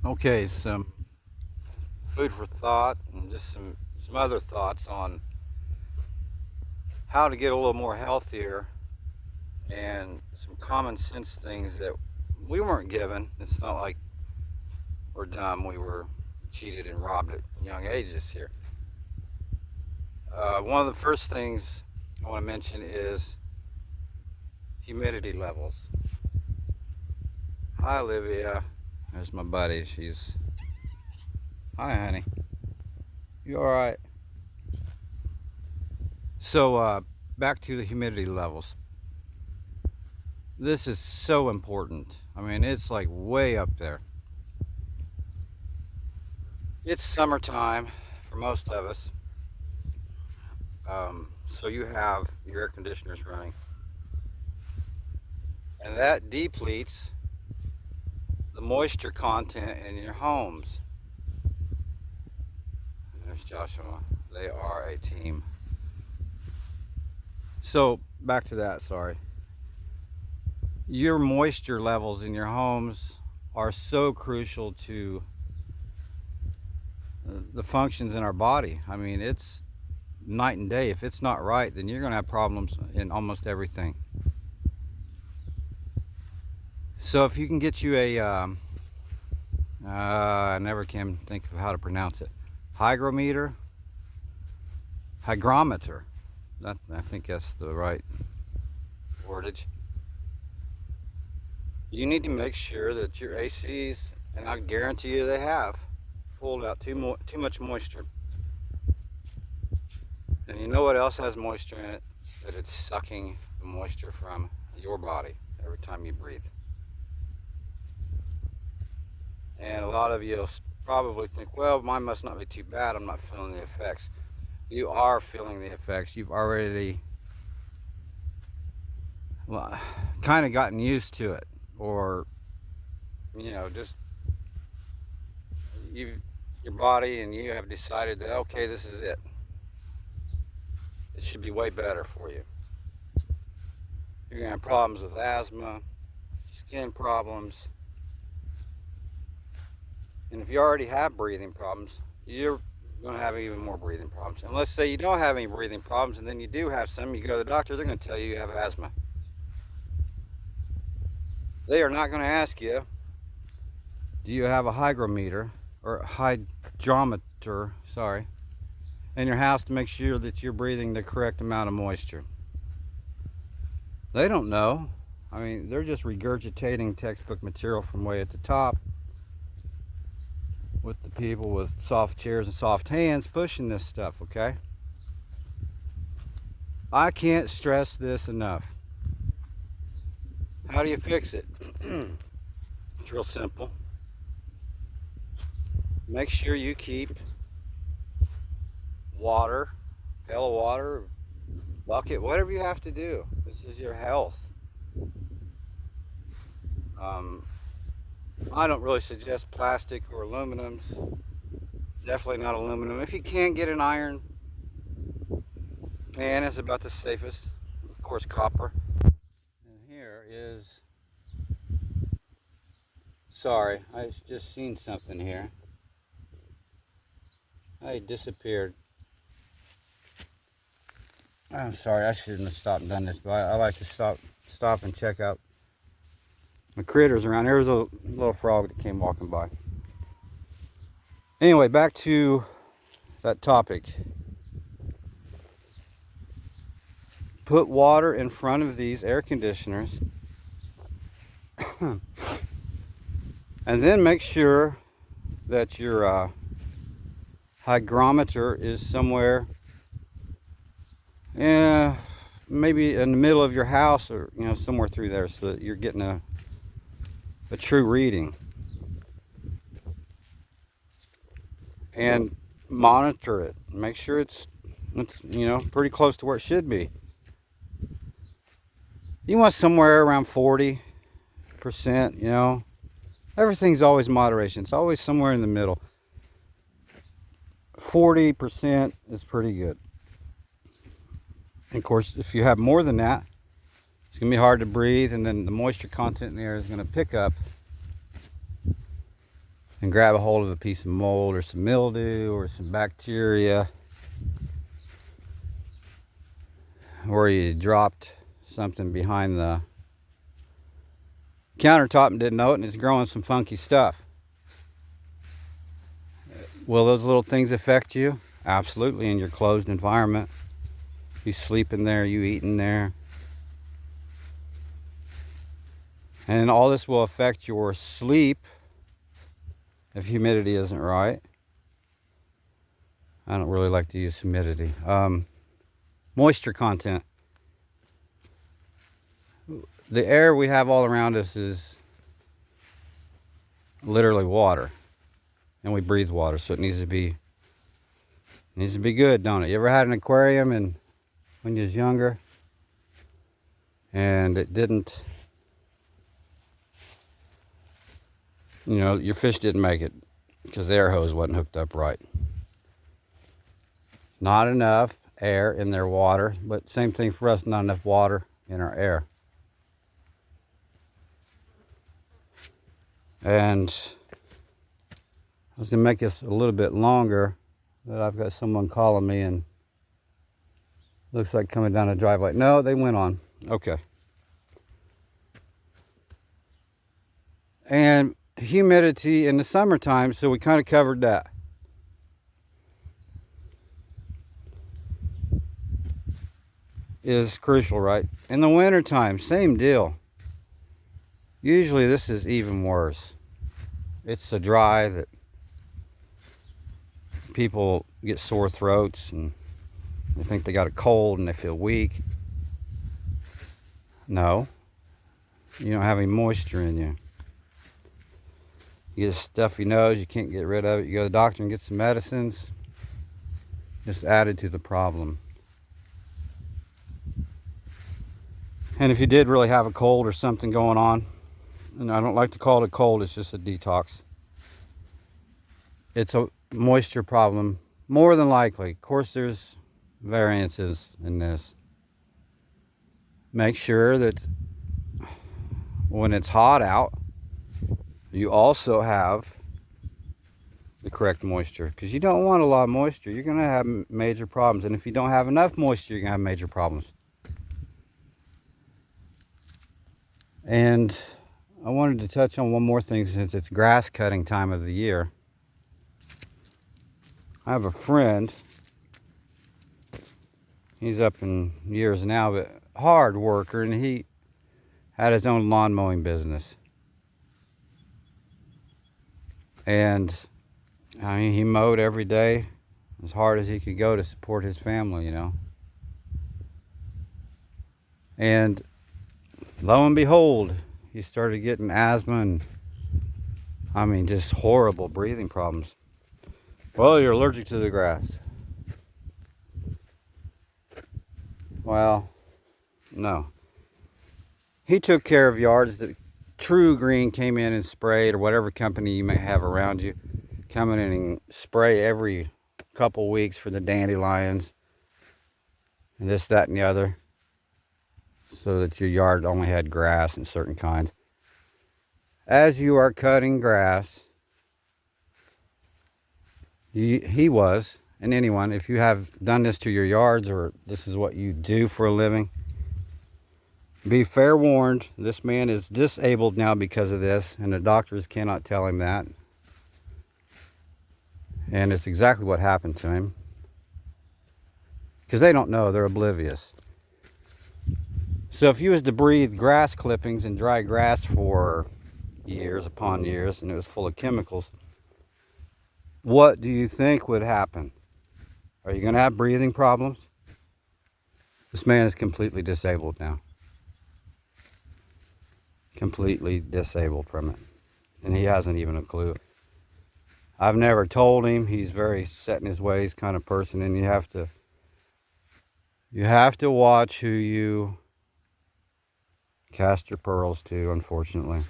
Okay, some food for thought and just some other thoughts on how to get a little more healthier and some common sense things that we weren't given. It's not like we're dumb. We were cheated and robbed at young ages here. One of the first things I want to mention is humidity levels. Hi, Olivia. There's my buddy. Hi, honey. You all right? So, back to the humidity levels. This is so important. I mean, it's like way up there. It's summertime for most of us. So you have your air conditioners running, and that depletes the moisture content in your homes. There's Joshua. They are a team. So back to that, sorry. Your moisture levels in your homes are so crucial to the functions in our body. I mean, it's night and day. If it's not right, then you're going to have problems in almost everything. So if you can get you I never can think of how to pronounce it, hygrometer, hygrometer. I think that's the right wordage. You need to make sure that your ACs, and I guarantee you they have, pulled out too much moisture. And you know what else has moisture in it? That it's sucking the moisture from your body every time you breathe. And a lot of you will probably think, well, mine must not be too bad. I'm not feeling the effects. You are feeling the effects. You've already kind of gotten used to it, or just your body and you have decided that, okay, this is it. It should be way better for you. You're gonna have problems with asthma, skin problems, and if you already have breathing problems, you're going to have even more breathing problems. And let's say you don't have any breathing problems, and then you do have some, you go to the doctor, they're going to tell you you have asthma. They are not going to ask you, do you have a hygrometer or hydrometer, in your house to make sure that you're breathing the correct amount of moisture. They don't know. I mean, they're just regurgitating textbook material from way at the top, with the people with soft chairs and soft hands pushing this stuff, okay? I can't stress this enough. How do you fix it? It's real simple. Make sure you keep water, pail of water, bucket, whatever you have to do. This is your health. I don't really suggest plastic or aluminums. Definitely not aluminum. If you can't get an iron pan, it's about the safest. Of course, copper. And here is, sorry, I just seen something here. I disappeared. I'm sorry, I shouldn't have stopped and done this, but I like to stop and check out the critters around. There was a little frog that came walking by. Anyway, back to that topic. Put water in front of these air conditioners and then make sure that your hygrometer is somewhere, maybe in the middle of your house, or somewhere through there, so that you're getting a true reading. And monitor it. Make sure it's pretty close to where it should be. You want somewhere around 40%, Everything's always moderation. It's always somewhere in the middle. 40% is pretty good. And of course, if you have more than that, it's going to be hard to breathe, and then the moisture content in the air is going to pick up and grab a hold of a piece of mold or some mildew or some bacteria, or you dropped something behind the countertop and didn't know it, and it's growing some funky stuff. Will those little things affect you? Absolutely, in your closed environment. You sleep in there, you eat in there. And all this will affect your sleep if humidity isn't right. I don't really like to use humidity. Moisture content. The air we have all around us is literally water. And we breathe water, so it needs to be good, don't it? You ever had an aquarium when you was younger and it didn't, your fish didn't make it because the air hose wasn't hooked up right. Not enough air in their water, but same thing for us, not enough water in our air. And I was going to make this a little bit longer, but I've got someone calling me and looks like coming down the driveway. No, they went on. Okay. And humidity in the summertime, so we kind of covered that. Is crucial, right? In the wintertime, same deal. Usually this is even worse. It's so dry that people get sore throats and they think they got a cold and they feel weak. No, you don't have any moisture in you. You get a stuffy nose, you can't get rid of it. You go to the doctor and get some medicines. Just added to the problem. And if you did really have a cold or something going on, and I don't like to call it a cold, it's just a detox. It's a moisture problem, more than likely. Of course, there's variances in this. Make sure that when it's hot out, you also have the correct moisture, because you don't want a lot of moisture. You're going to have major problems. And if you don't have enough moisture, you're going to have major problems. And I wanted to touch on one more thing, since it's grass cutting time of the year. I have a friend. He's up in years now, but hard worker, and he had his own lawn mowing business. And I mean, he mowed every day as hard as he could go to support his family, And lo and behold, he started getting asthma and, I mean, just horrible breathing problems. Well, you're allergic to the grass. Well, no. He took care of yards that True Green came in and sprayed, or whatever company you may have around you, come in and spray every couple weeks for the dandelions and this, that, and the other, so that your yard only had grass and certain kinds. As you are cutting grass, he was, and anyone, if you have done this to your yards, or this is what you do for a living, be fair warned, this man is disabled now because of this, and the doctors cannot tell him that. And it's exactly what happened to him. Because they don't know, they're oblivious. So if you was to breathe grass clippings and dry grass for years upon years, and it was full of chemicals, what do you think would happen? Are you going to have breathing problems? This man is completely disabled now. Completely disabled from it. And he hasn't even a clue. I've never told him. He's very set in his ways kind of person, and you have to watch who you cast your pearls to, unfortunately.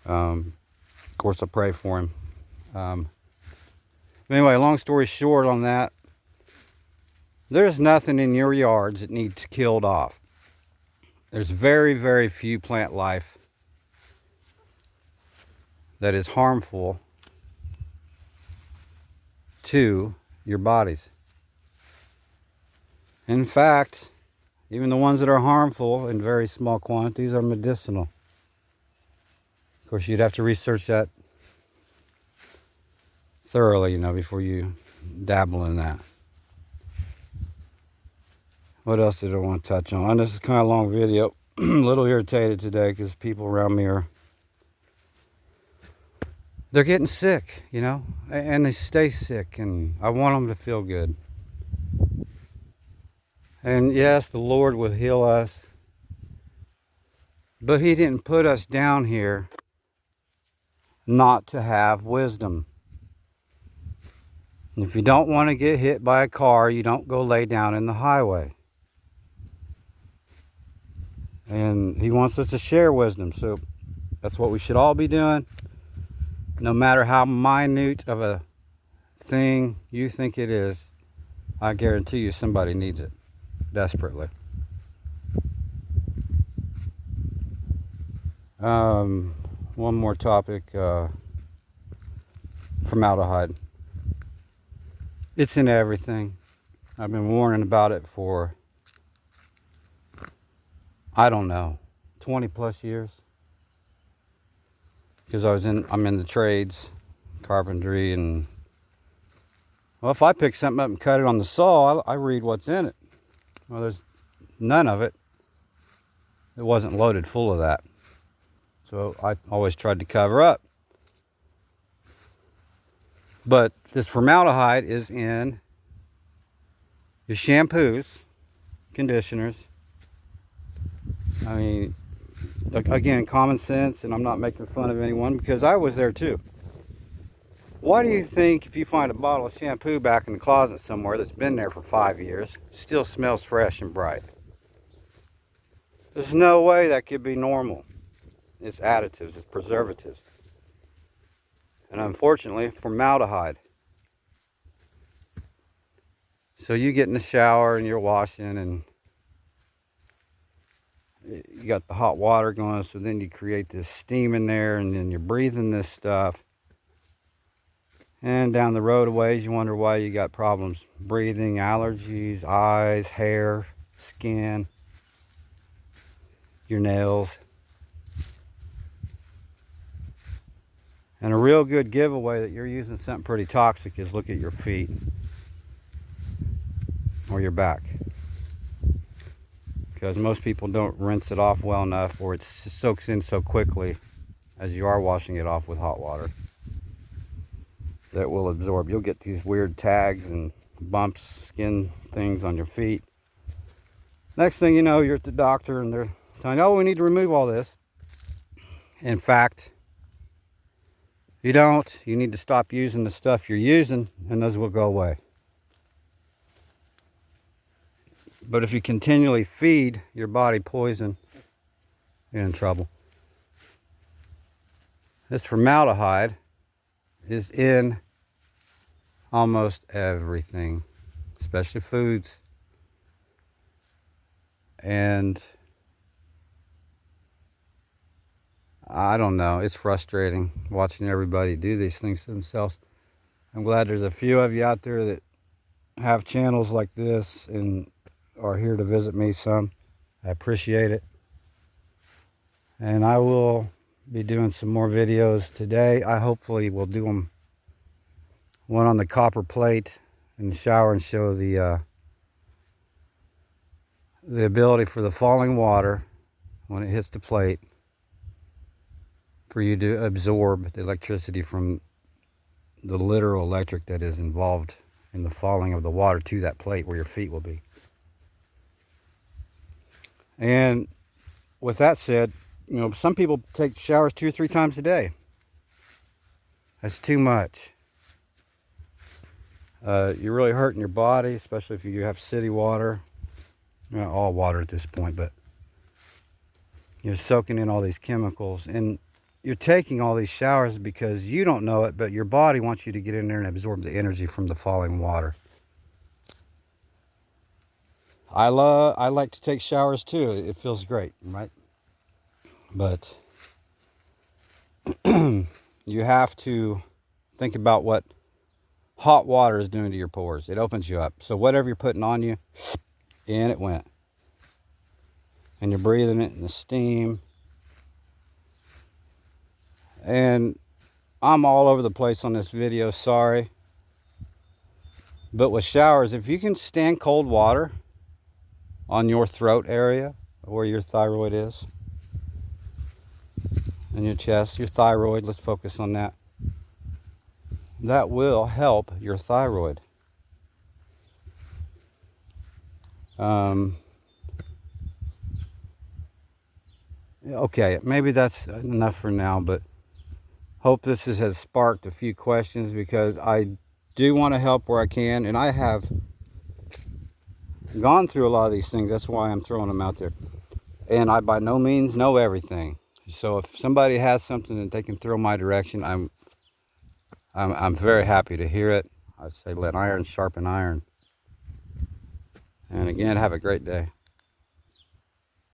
Of course, I pray for him. Anyway, long story short on that, there's nothing in your yards that needs killed off. There's very, very few plant life that is harmful to your bodies. In fact, even the ones that are harmful in very small quantities are medicinal. Of course, you'd have to research that thoroughly, you know, before you dabble in that. What else did I want to touch on? This is kind of a long video. A little irritated today because people around me they're getting sick, you know, and they stay sick, and I want them to feel good. And yes, the Lord will heal us, but He didn't put us down here not to have wisdom. If you don't want to get hit by a car, you don't go lay down in the highway. And He wants us to share wisdom, so that's what we should all be doing. No matter how minute of a thing you think it is, I guarantee you somebody needs it desperately. One more topic, formaldehyde. It's in everything. I've been warning about it for, I don't know, 20 plus years. Because I'm in the trades, carpentry, and well, if I pick something up and cut it on the saw, I read what's in it. Well, there's none of it. It wasn't loaded full of that. So I always tried to cover up. But this formaldehyde is in your shampoos, conditioners. I mean, again, common sense, and I'm not making fun of anyone because I was there too. Why do you think if you find a bottle of shampoo back in the closet somewhere that's been there for 5 years, still smells fresh and bright? There's no way that could be normal. It's additives, it's preservatives. And unfortunately, formaldehyde. So you get in the shower and you're washing and you got the hot water going, so then you create this steam in there, and then you're breathing this stuff. And down the road a ways, you wonder why you got problems breathing, allergies, eyes, hair, skin, your nails. And a real good giveaway that you're using something pretty toxic is look at your feet or your back. Because most people don't rinse it off well enough, or it soaks in so quickly as you are washing it off with hot water that will absorb. You'll get these weird tags and bumps, skin things on your feet. Next thing you know, you're at the doctor and they're telling you, oh, we need to remove all this. In fact, you don't. You need to stop using the stuff you're using, and those will go away. But if you continually feed your body poison, you're in trouble. This formaldehyde is in almost everything, especially foods. And I don't know, it's frustrating watching everybody do these things to themselves. I'm glad there's a few of you out there that have channels like this and are here to visit me some. I appreciate it. And I will be doing some more videos today. I hopefully will do them one on the copper plate in the shower and show the ability for the falling water when it hits the plate for you to absorb the electricity from the literal electric that is involved in the falling of the water to that plate where your feet will be. And with that said, you know, some people take showers 2 or 3 times a day. That's too much. You're really hurting your body, especially if you have city water. Not all water at this point, but you're soaking in all these chemicals. And you're taking all these showers because you don't know it, but your body wants you to get in there and absorb the energy from the falling water. I like to take showers too. It feels great, right? But you have to think about what hot water is doing to your pores. It opens you up. So whatever you're putting on you, in it went. And you're breathing it in the steam. And I'm all over the place on this video, sorry. But with showers, if you can stand cold water on your throat area, where your thyroid is, and your chest, your thyroid, let's focus on that. That will help your thyroid. Okay, maybe that's enough for now, but hope this has sparked a few questions, because I do want to help where I can, and I have gone through a lot of these things. That's why I'm throwing them out there. And I by no means know everything. So if somebody has something that they can throw my direction, I'm very happy to hear it. I say let iron sharpen iron. And again, have a great day.